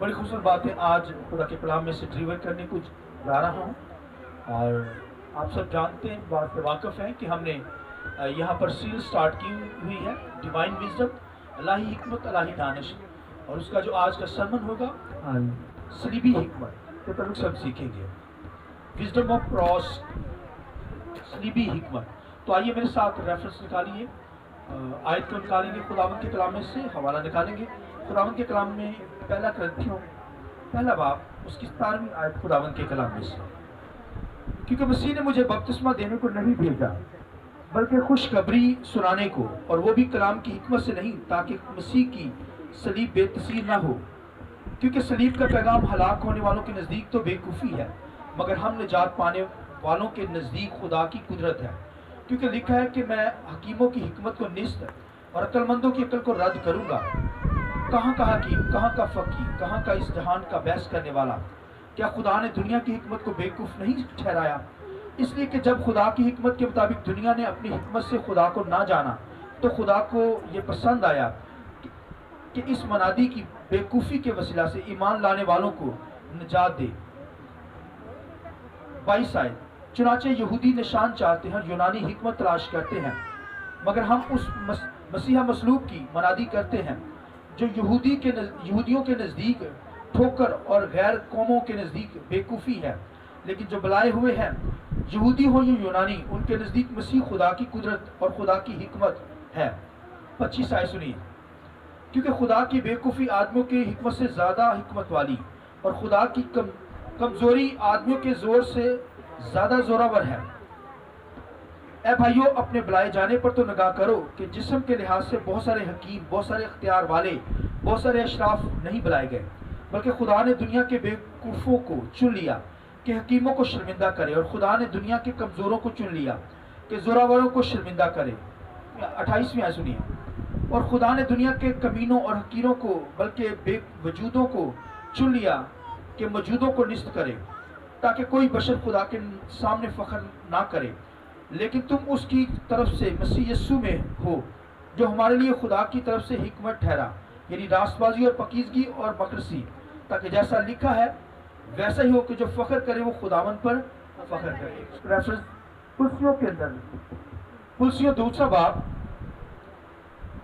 बड़ी खूबसूरत बात है। आज खुदा के कलाम में से डिलीवर करने को जा रहा हूँ और आप सब जानते हैं, बात से वाकिफ़ हैं कि हमने यहाँ पर सीरीज स्टार्ट की हुई है डिवाइन विजडम, अल्लाही हिकमत अल्लाही दानिश, और उसका जो आज का सरमन होगा सलीबी हिकमत के तल्लुक़ से हम सीखेंगे। विजडम ऑफ क्रॉस, सलीबी हिकमत। तो आइए मेरे साथ रेफरेंस निकालिए, आयत को निकालेंगे खुदावंद के कलाम में से, हवाला निकालेंगे खुदावंद के कलाम में। पहला करंथियों पहला बाब उसकी 17वीं आयत खुदावंद के कलाम में से। क्योंकि मसीह ने मुझे बपतिस्मा देने को नहीं भेजा बल्कि खुशखबरी सुनाने को, और वो भी कलाम की हिकमत से नहीं, ताकि मसीह की सलीब बेतसीर ना हो। क्योंकि सलीब का पैगाम हलाक होने वालों के नज़दीक तो बेवकूफ़ी है, मगर हम निजात पाने वालों के नज़दीक खुदा की कुदरत है। क्योंकि लिखा है कि मैं हकीमों की हिकमत को निस्त और अक्लमंदों की अक्ल को रद्द करूँगा। कहाँ का हकीम, कहाँ का फ़कीह, कहाँ का इस जहान का बहस करने वाला? क्या खुदा ने दुनिया की हिकमत को बेवकूफ़ नहीं ठहराया? इसलिए कि जब खुदा की हिकमत के मुताबिक दुनिया ने अपनी हिकमत से खुदा को ना जाना, तो खुदा को ये पसंद आया कि इस मनादी की बेवकूफ़ी के वसीला से ईमान लाने वालों को निजात दे। 22 आयत। चुनाचे यहूदी निशान चाहते हैं, यूनानी हिकमत तलाश करते हैं, मगर हम उस मसीहा मसलूब की मनादी करते हैं जो यहूदियों के नज़दीक ठोकर और गैर कौमों के नज़दीक बेवकूफ़ी है। लेकिन जो बुलाए हुए हैं, यहूदी हो या यूनानी, उनके नज़दीक मसीह खुदा की कुदरत और खुदा की हिकमत है। 25 आयत सुनिए। क्योंकि खुदा की बेवकूफ़ी आदमियों की हिकमत से ज़्यादा हिकमत वाली, और खुदा की कमज़ोरी आदमियों के ज़ोर से ज़्यादा ज़ोरावर है। ए भाइयों, अपने बुलाए जाने पर तो निगाह करो कि जिस्म के लिहाज से बहुत सारे हकीम, बहुत सारे इख्तियार वाले, बहुत सारे अशराफ नहीं बुलाए गए, बल्कि खुदा ने दुनिया के बेवकूफ़ों को चुन लिया कि हकीमों को शर्मिंदा करे, और खुदा ने दुनिया के कमज़ोरों को चुन लिया कि ज़ोरावरों को शर्मिंदा करे। 28वीं आयत सुनिए। और खुदा ने दुनिया के कमीनों और हकीरों को, बल्कि बेवजूदों को चुन लिया कि मौजूदों को निस्त करे, ताकि कोई बशर खुदा के सामने फ़ख्र ना करे। लेकिन तुम उसकी तरफ से मसीह यस्सु में हो, जो हमारे लिए खुदा की तरफ से हिकमत ठहरा, यानी रास्तबाजी और पकीज़गी और मकरसी, ताकि जैसा लिखा है वैसा ही हो कि जो फ़ख्र करे वो खुदावन पर फ़ख्र करे। रेफरेंस पुलसियों के अंदर, पुलसियों 2 बाब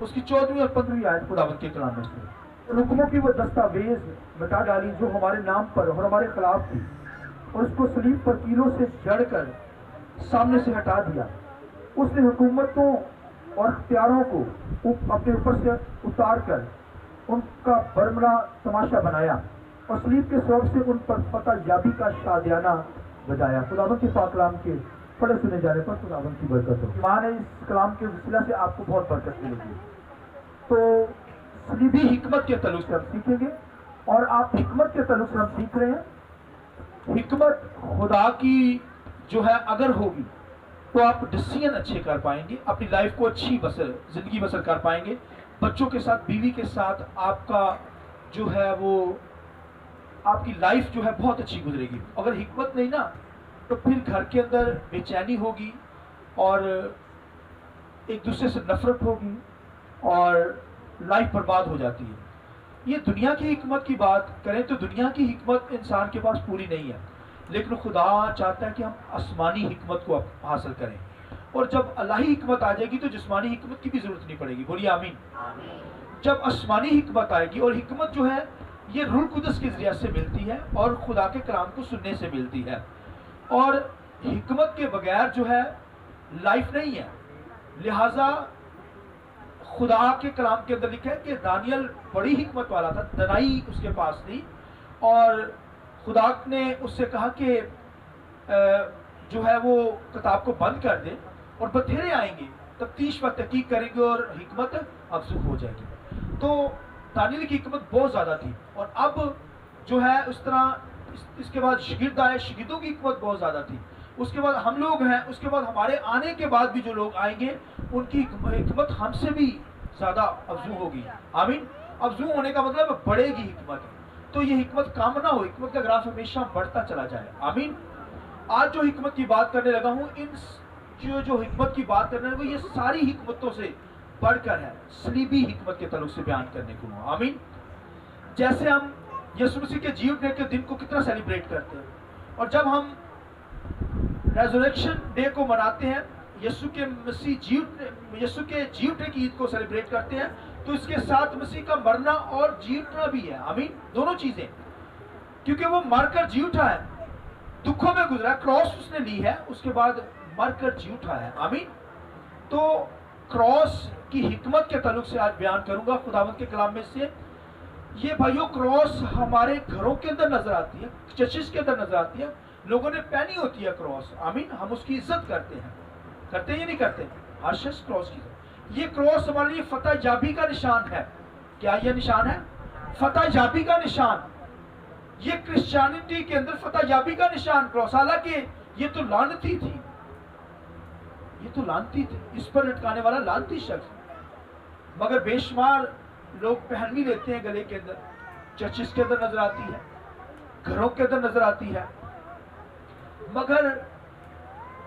उसकी 14वीं और 15वीं आयत खुदावन के कलाम में से। हुक्मों की वो दस्तावेज मिटा डाली जो हमारे नाम पर और हमारे खिलाफ थी, और उसको सलीब पर कीलों से जड़कर सामने से हटा दिया। उसने हुकूमतों और इख्तियारों को अपने ऊपर से उतार कर उनका बरमला तमाशा बनाया, और सलीब के सबब से उन पर फतह याबी का शादियाना बजाया। खुदावंद के पाक कलाम के पढ़े सुने जाने पर खुदावंद की बरकत हो। ईमान है, इस कलाम के वसीला से आपको बहुत बरकत मिलेगी। तो सलीबी हिकमत के तल्लुक़ से हम सीखेंगे, और आप हिकमत के तल्लुक़ से हम सीख रहे हैं। हिकमत खुदा की जो है अगर होगी तो आप डिसीजन अच्छे कर पाएंगे, अपनी लाइफ को अच्छी ज़िंदगी बसर कर पाएंगे, बच्चों के साथ, बीवी के साथ आपका जो है वो आपकी लाइफ जो है बहुत अच्छी गुजरेगी। अगर हिकमत नहीं ना, तो फिर घर के अंदर बेचैनी होगी और एक दूसरे से नफरत होगी और लाइफ बर्बाद हो जाती है। ये दुनिया की हिकमत की बात करें तो दुनिया की हिकमत इंसान के पास पूरी नहीं है, लेकिन खुदा चाहता है कि हम आसमानी हिकमत को हासिल करें, और जब अल्लाही हिकमत आ जाएगी तो जिस्मानी हिकमत की भी ज़रूरत नहीं पड़ेगी। बोलिए आमीन। जब आसमानी हिकमत आएगी, और हिकमत जो है ये रूह कुदस के ज़रिए से मिलती है और खुदा के कलाम को सुनने से मिलती है, और हिकमत के बगैर जो है लाइफ नहीं है। लिहाजा खुदा के कलाम के अंदर लिखा है कि दानियल बड़ी हिकमत वाला था, दनाई उसके पास थी, और खुदा ने उससे कहा कि जो है वो किताब को बंद कर दे, और बथेरे आएंगे, तफ्तीश व तहकीक करेंगे और हिकमत अफजू हो जाएगी। तो दानियल की हिकमत बहुत ज़्यादा थी, और अब जो है उस तरह इसके बाद शागिर्द आए, शागिर्दों की हिकमत बहुत ज़्यादा थी। उसके बाद हम लोग हैं, उसके बाद हमारे आने के बाद भी जो लोग आएंगे उनकी हिकमत हमसे भी ज़्यादा अफजू होगी। आमीन। अफजू होने का मतलब बढ़ेगी हिकमत, तो ये हिकमत कम ना हो, हिकमत का ग्राफ हमेशा बढ़ता चला जाए। आमीन। आज जो हिकमत की बात करने लगा हूँ, इन जो हिकमत की बात करने लगा, ये सारी हिकमतों से बढ़कर है, सलीबी हिकमत के तल्लुक़ से बयान करने को। आमीन। जैसे हम यीशु मसीह के जी उठने के दिन को कितना सेलिब्रेट करते हैं। और जब हम रेजरेक्शन डे को मनाते हैं, यीशु के जी उठने की ईद को सेलिब्रेट करते हैं, तो इसके साथ मसीह का मरना और जी उठना भी है। आमीन, दोनों चीजें, क्योंकि वो मरकर जी उठा है, दुखों में गुजरा, क्रॉस उसने ली है, उसके बाद मरकर जी उठा है। आमीन। तो क्रॉस की हिकमत के ताल्लुक से आज बयान करूंगा खुदावंद के कलाम में से। ये भाइयों, क्रॉस हमारे घरों के अंदर नजर आती है, चर्चिस के अंदर नजर आती है, लोगों ने पहनी होती है क्रॉस। आमीन, हम उसकी इज्जत करते हैं, करते ही नहीं करते, हर शख्स क्रॉस की। ये क्रॉस हमारे लिए फतह याबी का निशान है। क्या ये निशान है? फतह याबी का निशान। ये क्रिश्चियनिटी के अंदर फतह याबी का निशान क्रॉस। हालांकि ये तो लानती थी, ये तो लानती थी, इस पर लटकाने वाला लानती शख्स, मगर बेशुमार लोग पहन भी लेते हैं गले के अंदर, चर्चिस के अंदर नजर आती है, घरों के अंदर नजर आती है। मगर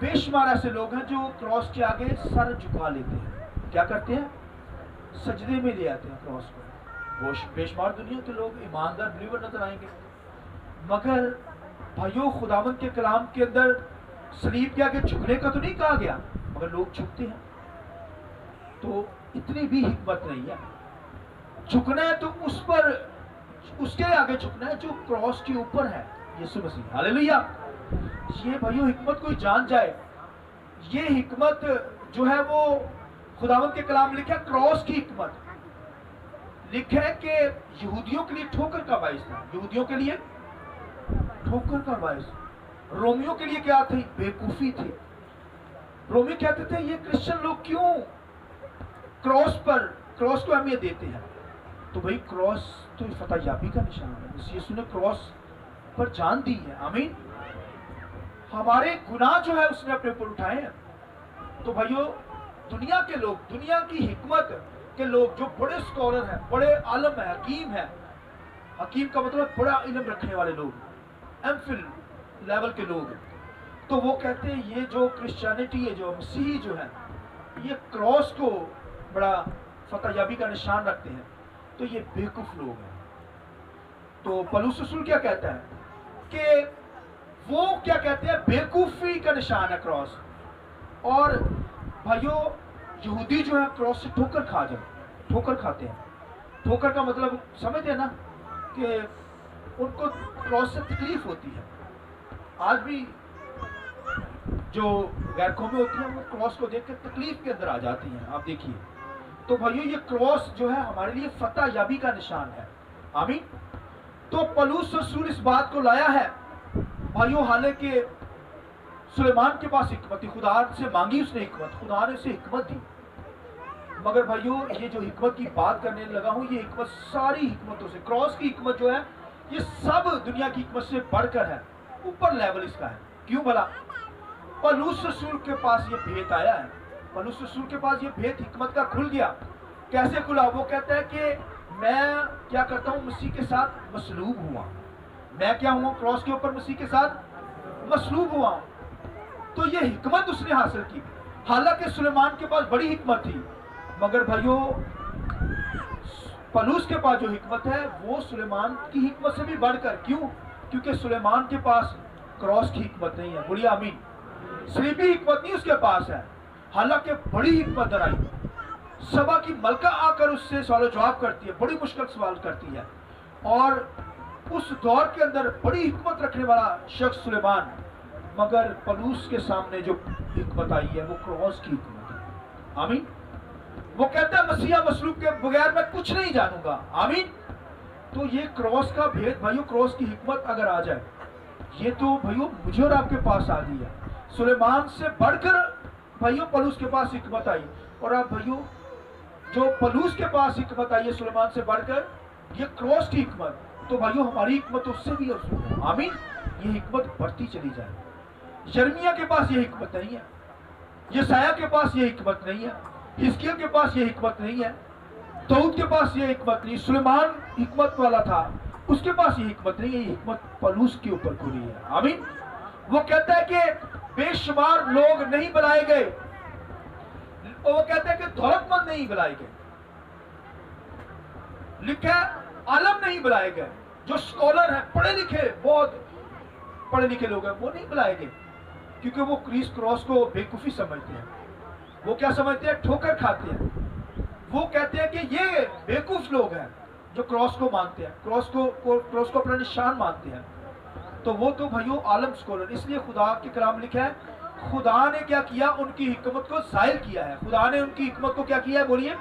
बेशुमार ऐसे लोग हैं जो क्रॉस के आगे सर झुका लेते हैं। क्या करते हैं? सजदे में ले आते हैं क्रॉस को। वो बेशुमार दुनिया के लोग ईमानदार बिलीवर नजर आएंगे, मगर भाइयों खुदावंद के कलाम के अंदर सलीब के आगे झुकने का तो नहीं कहा गया, मगर लोग झुकते हैं। तो इतनी भी हिकमत नहीं है। झुकना है तो उस पर, उसके आगे झुकना है जो क्रॉस के ऊपर है, यीशु मसीह। हालेलुया। ये भाइयों हिकमत कोई जान जाए, ये हिकमत जो है वो खुदावंद के कलाम में लिखा है, क्रॉस की हिकमत लिखा है कि यहूदियों के लिए ठोकर का बाइस था। यहूदियों के लिए ठोकर का बाइस, रोमियों के लिए क्या थी? बेवकूफी थी। रोमी कहते थे ये क्रिश्चियन लोग क्यों क्रॉस को अहमियत देते हैं। तो भाई क्रॉस तो फतह याबी का निशान है, यीशु ने क्रॉस पर जान दी है। आमीन। हमारे गुनाह जो है उसने अपने ऊपर उठाए हैं। तो भाइयों, दुनिया के लोग, दुनिया की हिकमत के लोग जो बड़े स्कॉलर हैं, बड़े आलम हैं, हकीम हैं, हकीम का मतलब बड़ा इल्म रखने वाले लोग, एमफिल लेवल के लोग, तो वो कहते हैं ये जो क्रिश्चियनिटी है, जो मसीही जो है, ये क्रॉस को बड़ा फतह याबी का निशान रखते हैं, तो ये बेवकूफ लोग हैं। तो पौलुस रसूल क्या कहता है कि वो क्या कहते हैं, बेवकूफी का निशान है क्रॉस। और भाइयों, यहूदी जो है क्रॉस से ठोकर खाते हैं। ठोकर का मतलब समझते हैं ना, कि उनको क्रॉस से तकलीफ होती है। आज भी जो गैर कौमें होती हैं वो क्रॉस को देख कर तकलीफ के अंदर आ जाती हैं। आप देखिए, तो भाइयों ये क्रॉस जो है हमारे लिए फतह याबी का निशान है। आमीन। तो पौलुस रसूल इस बात को लाया है भाइयों, हालांकि सुलेमान के पास हिकमत थी, खुदा से मांगी उसने हिकमत, खुदा ने उसे हिकमत दी, मगर भाइयों ये जो हिकमत की बात करने लगा हूं, ये हिकमत सारी हिकमतों से, क्रॉस की हिकमत जो है ये सब दुनिया की हिकमत से बढ़कर है, ऊपर लेवल इसका है। क्यों भला? पौलुस रसूल के पास ये भेद आया है, पौलुस रसूल के पास ये भेद हिकमत का खुल गया। कैसे खुला? वो कहता है कि मैं क्या करता हूं, मसीह के साथ मसलूब हुआ। मैं क्या हुआ? क्रॉस के ऊपर मसीह के साथ मसलूब हुआ। तो ये हिकमत उसने हासिल की। हालांकि सुलेमान के पास बड़ी हिकमत थी, मगर भाइयों पौलुस के पास जो हिकमत है वो सुलेमान की हिकमत से भी बढ़कर। क्यों? क्योंकि सुलेमान के पास क्रॉस की हिकमत नहीं है। बोलिए आमीन। सलीबी हिकमत नहीं उसके पास है, हालांकि बड़ी हिकमत दराई। सभा की मलका आकर उससे सवाल जवाब करती है, बड़ी मुश्किल सवाल करती है, और उस दौर के अंदर बड़ी हिकमत रखने वाला शख्स सुलेमान, मगर पौलुस के सामने जो हिकमत आई है वो क्रॉस की हिकमत है। आमीन। वो कहता है मसीहा मसलूब के बगैर मैं कुछ नहीं जानूंगा। आमीन। तो ये क्रॉस का भेद भाइयों, क्रॉस की हिकमत अगर आ जाए, ये तो भाइयों मुझे और आपके पास आ गई है। सुलेमान से बढ़कर भाइयों पौलुस के पास हिकमत आई, और आप भाइयों जो पौलुस के पास हिकमत आई है सुलेमान से बढ़कर, ये क्रॉस की हिकमत, तो भाइयों हमारी हिकमत उससे भी अफजल है। आमीन। ये हिकमत बढ़ती चली जाए। यिर्मयाह के पास ये हिकमत नहीं है, यशायाह के पास ये हिकमत नहीं है, हिजकिय्याह के पास ये हिकमत नहीं है, दाऊद के पास ये हिकमत नहीं। सुलेमान हिकमत वाला था, उसके पास ये हिकमत नहीं है। ये हिकमत पौलुस के ऊपर खुली है। आमीन। वो कहता है कि बेशुमार लोग नहीं बनाए गए, वो कहता है कि दौलतमंद नहीं बनाए गए, लिखा आलम नहीं बनाए गए, جو स्कॉलर हैं, पढ़े लिखे, बहुत पढ़े लिखे लोग हैं, वो नहीं बुलाएंगे, क्योंकि वो क्रॉस को बेवकूफ़ी समझते हैं। वो क्या समझते हैं? ठोकर खाते हैं। वो कहते हैं कि ये बेवकूफ़ लोग हैं जो क्रॉस को मानते हैं, क्रॉस को अपना निशान मानते हैं। तो वो तो भाइयों आलम स्कॉलर। इसलिए खुदा के कलाम लिखा है, खुदा ने क्या किया? उनकी हिकमत को ज़ाइल किया है। खुदा ने उनकी हिकमत को क्या किया है? बोलिए,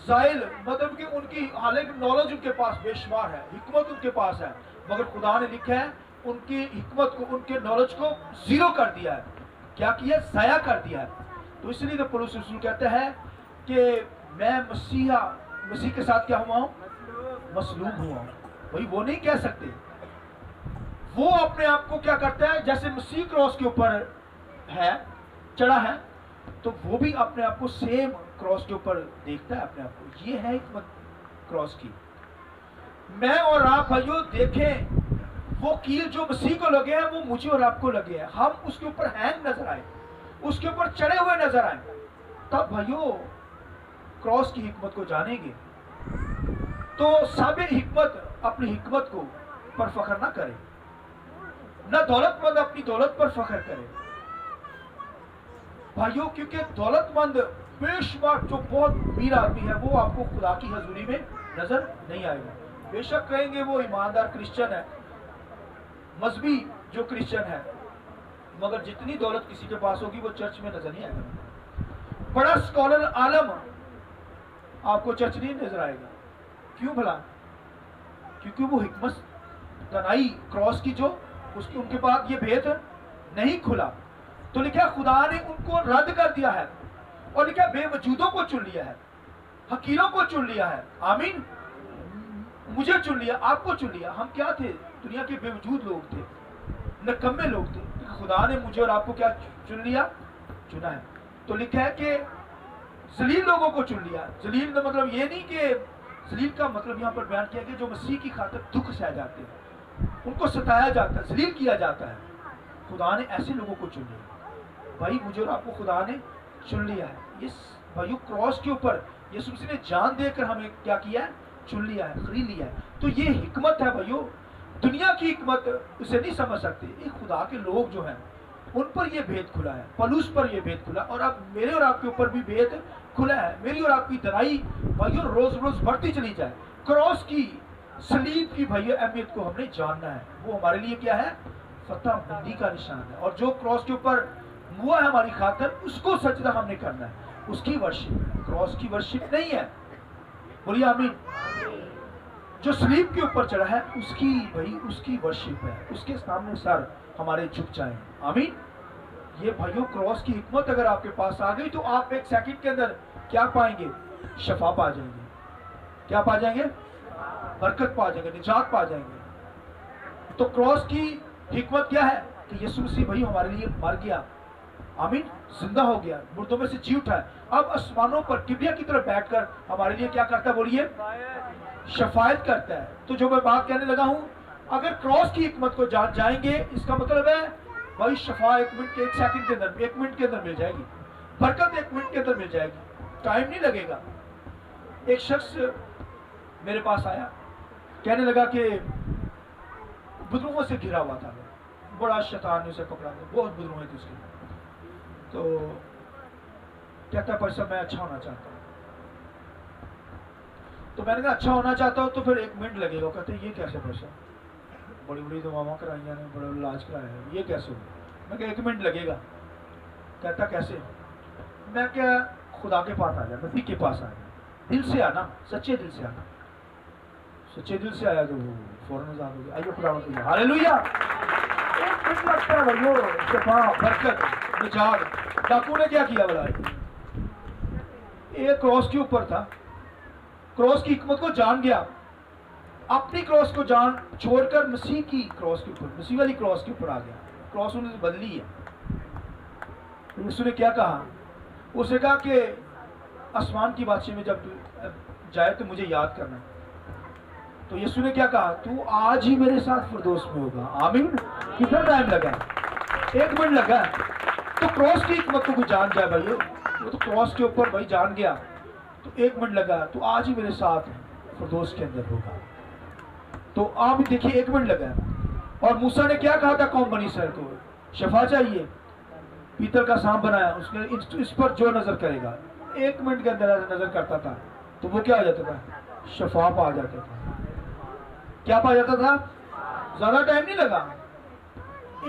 ज़ाइल। मतलब कि उनकी हालांकि नॉलेज उनके पास बेशुमार है, हिकमत उनके पास है, मगर खुदा ने लिखा है उनकी हिकमत को, उनके नॉलेज को जीरो कर दिया है। क्या किया? ज़ाया कर दिया है। तो इसलिए तो पौलुस रसूल कहता है कि मैं मसीह के साथ क्या हुआ हूँ? मसलूब हुआ हूँ। भाई वो नहीं कह सकते। वो अपने आप को क्या करता है? जैसे मसीह क्रॉस के ऊपर है, चढ़ा है, तो वो भी अपने आप को सेम क्रॉस के ऊपर देखता है अपने आप को। ये है हिकमत क्रॉस की। मैं और आप भाइयों देखें, वो कील जो मसीह को लगे हैं वो मुझे और आपको लगे हैं। हम उसके ऊपर हैंग नजर आए, उसके ऊपर चढ़े हुए नजर आए, तब भाइयों क्रॉस की हिकमत को जानेंगे। तो साबिर हिकमत अपनी हिकमत को पर फख्र ना करे, ना दौलतमंद अपनी दौलत पर फख्र करे भाइयों, क्योंकि दौलतमंद बेशुमार जो बहुत अमीर आदमी है वो आपको खुदा की हजूरी में नजर नहीं आएगा। बेशक कहेंगे वो ईमानदार क्रिश्चियन है, मजहबी जो क्रिश्चियन है, मगर जितनी दौलत किसी के पास होगी वो चर्च में नजर नहीं आएगा। बड़ा स्कॉलर आलम आपको चर्च नहीं नजर आएगा। क्यों भला? क्योंकि वो हिकमत तनाई क्रॉस की जो उसकी उनके पास ये भेद नहीं खुला। तो लिखा खुदा ने उनको रद्द कर दिया है, और लिखा बेवजूदों को चुन लिया है, हकीरों को चुन लिया है। आमीन। मुझे चुन लिया, आपको चुन लिया। हम क्या थे? दुनिया के बेवजूद लोग थे, नकम्मे लोग थे। खुदा ने मुझे और आपको क्या चुन लिया? चुना है। तो लिखा है कि जलील लोगों को चुन लिया। जलील का मतलब ये नहीं कि जलील का मतलब यहाँ पर बयान किया कि जो मसीह की खातिर दुख सह जाते हैं, उनको सताया जाता है, जलील किया जाता है। खुदा ने ऐसे लोगों को चुन लिया। भाई मुझे और आपको खुदा ने चुन लिया है। ये भाइयों क्रॉस के ऊपर यीशु मसीह ने जान देकर हमें क्या किया है? चुन लिया है, खरीद लिया है। तो ये हिकमत है भाइयों। दुनिया की हिकमत उसे नहीं समझ सकते। ये खुदा के लोग जो हैं उन पर ये भेद खुला है, पलूस पर ये भेद खुला, और अब मेरे और आपके ऊपर भी भेद खुला है। मेरी और आपकी दराई भाइयों रोज रोज बढ़ती चली जाए। क्रॉस की, सलीब की भाइयों अहमियत को हमने जानना है। वो हमारे लिए क्या है? फतह बुंदी का निशान है। और जो क्रॉस के ऊपर मुआ है हमारी खातिर, उसको सजदा हमने करना है, उसकी वर्शिप। क्रॉस की वर्शिप नहीं है। बोलिए आमीन। जो सलीब के ऊपर चढ़ा है उसकी भाई उसकी वर्शिप है, उसके सामने सर हमारे झुक जाए। आमीन। ये भाइयों क्रॉस की हिकमत अगर आपके पास आ गई तो आप एक सेकंड के अंदर क्या पाएंगे? शफा पा जाएंगे। क्या पा जाएंगे? बरकत पा जाएंगे, निजात पा जाएंगे। तो क्रॉस की हिकमत क्या है? कि यीशु मसीह भाई हमारे लिए मर गया, आमीन, जिंदा हो गया, मुर्दों में से जी उठा है, अब आसमानों पर किबरिया की तरफ बैठकर हमारे लिए क्या करता है? बोलिए, शफायत करता है। तो जो मैं बात कहने लगा हूं, अगर क्रॉस की हिकमत को जान जाएंगे, इसका मतलब है भाई शफा 1 मिनट के 1 सेकंड के अंदर, 1 मिनट के अंदर मिल जाएगी, बरकत 1 मिनट के अंदर मिल जाएगी, टाइम नहीं लगेगा। एक शख्स मेरे पास आया, कहने लगा कि बुजुर्गों से घिरा हुआ था, बड़ा शैतान ने उसे पकड़ा था, बहुत बुजुर्ग थे उसके। तो कहता भाई साहब मैं अच्छा होना चाहता हूँ। तो मैंने कहा अच्छा होना चाहता हूँ तो फिर 1 मिनट लगेगा। कहते ये कैसे भाई साहब, बड़ी बड़ी दवाएं कराई ने, बड़ा इलाज कराया है, ये कैसे हो? मैं कहा 1 मिनट लगेगा। कहता कैसे? मैं क्या, खुदा के पास आ जाए, नबी के पास आ जाए, दिल से आना, सच्चे दिल से आना। सच्चे दिल से आया तो वो फौरन आजाद हो गया। आइए खुदा में, हालेलुया। 1 मिनट लगता है भाइयों, शफा, बरकत, निजात। डाकू ने क्या किया बोला? एक क्रॉस के ऊपर था, क्रॉस की हिकमत को जान गया, अपनी क्रॉस को जान छोड़कर मसीह की क्रॉस के ऊपर, मसीह वाली क्रॉस के ऊपर आ गया। क्रॉस उन्होंने बदली है। तो उसने क्या कहा? उसने कहा कि आसमान की बादशाही में जब जाए तो मुझे याद करना। तो यीशु ने क्या कहा? तू आज ही मेरे साथ फिरदौस में होगा। आमीन। कितना टाइम लगा? 1 मिनट लगा। तो क्रॉस की हिकमत को जान जाए भाइयों, वो तो क्रॉस के ऊपर भाई जान गया, तो 1 मिनट लगा, तो आज ही मेरे साथ फिरदौस के अंदर होगा। تو آپ دیکھیے 1 منٹ لگا ہے، اور موسیٰ نے کیا کہا تھا قوم بنی اسرائیل کو؟ شفا چاہیے، پیتل کا سانپ بنایا، اس نے اس پر جو نظر کرے گا 1 منٹ کے اندر نظر کرتا تھا تو وہ کیا آ جاتا تھا؟ شفا پا جاتا تھا۔ کیا پا جاتا تھا؟ زیادہ ٹائم نہیں لگا،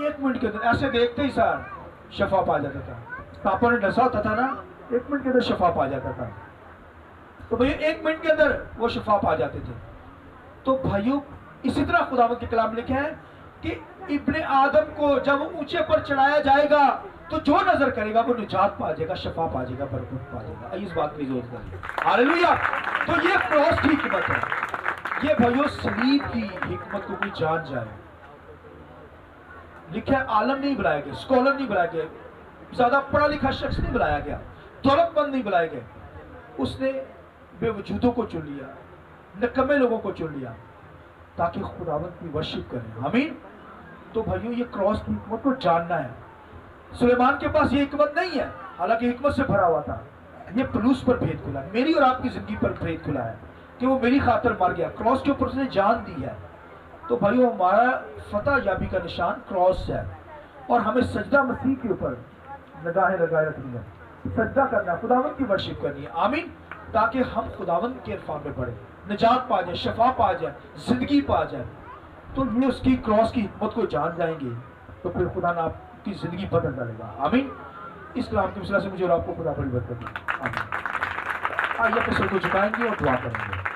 1 منٹ کے اندر ایسے دیکھتے ہی سار شفا پا جاتا تھا۔ پاپا نے ڈسا ہوتا تھا نا، 1 منٹ کے اندر شفا پا جاتا تھا۔ تو بھائی 1 منٹ کے اندر وہ شفا پا جاتے تھے۔ تو بھائیوں اسی طرح خداوند کے کلام لکھا ہے کہ ابن آدم کو جب اونچے پر چڑھایا جائے گا تو جو نظر کرے گا وہ نجات پا جائے گا، شفا پا جائے گا، برکت پا جائے گا۔ اس بات کی ضرورت ہے، ہاللیلویہ۔ تو یہ کراس کی حکمت ہے، یہ بھائیوں صلیب کی حکمت کو کوئی جان جائے۔ لکھا ہے عالم نہیں بلایا گیا، اسکالر نہیں بلایا گیا، زیادہ پڑھا لکھا شخص نہیں بلایا گیا، دولت مند نہیں بلائے گئے، اس نے بے وجودوں کو چن لیا، نکمے لوگوں کو چن لیا تاکہ خداوند کی ورشپ کریں۔ آمین۔ تو بھائیوں یہ کراس کی حکمت کو جاننا ہے۔ سلیمان کے پاس یہ حکمت نہیں ہے، حالانکہ حکمت سے بھرا ہوا تھا۔ یہ پلوس پر بھید کھلا، میری اور آپ کی زندگی پر بھید کھلا ہے کہ وہ میری خاطر مر گیا، کراس کے اوپر اس نے جان دی ہے۔ تو بھائیوں ہمارا فتح یابی کا نشان کراس ہے، اور ہمیں سجدہ مسیح کے اوپر نگاہیں لگائے رکھنی ہے، سجدہ کرنا ہے، خداوند کی ورشپ کرنی ہے۔ آمین۔ تاکہ ہم خداوند کے عرفان میں پڑھیں، نجات پا جائے، شفا پا جائے، زندگی پا جائے۔ تو یہ اس کی کراس کی حکمت کو جان جائیں گے تو پھر خدا نے آپ کی زندگی بدل ڈالے گا۔ آمین۔ اس کلام کے وسیلہ سے مجھے اور آپ کو خدا بڑی برکت دے۔ آمین۔ آئیے اپنے سر کو جھکائیں گے اور دعا کریں گے۔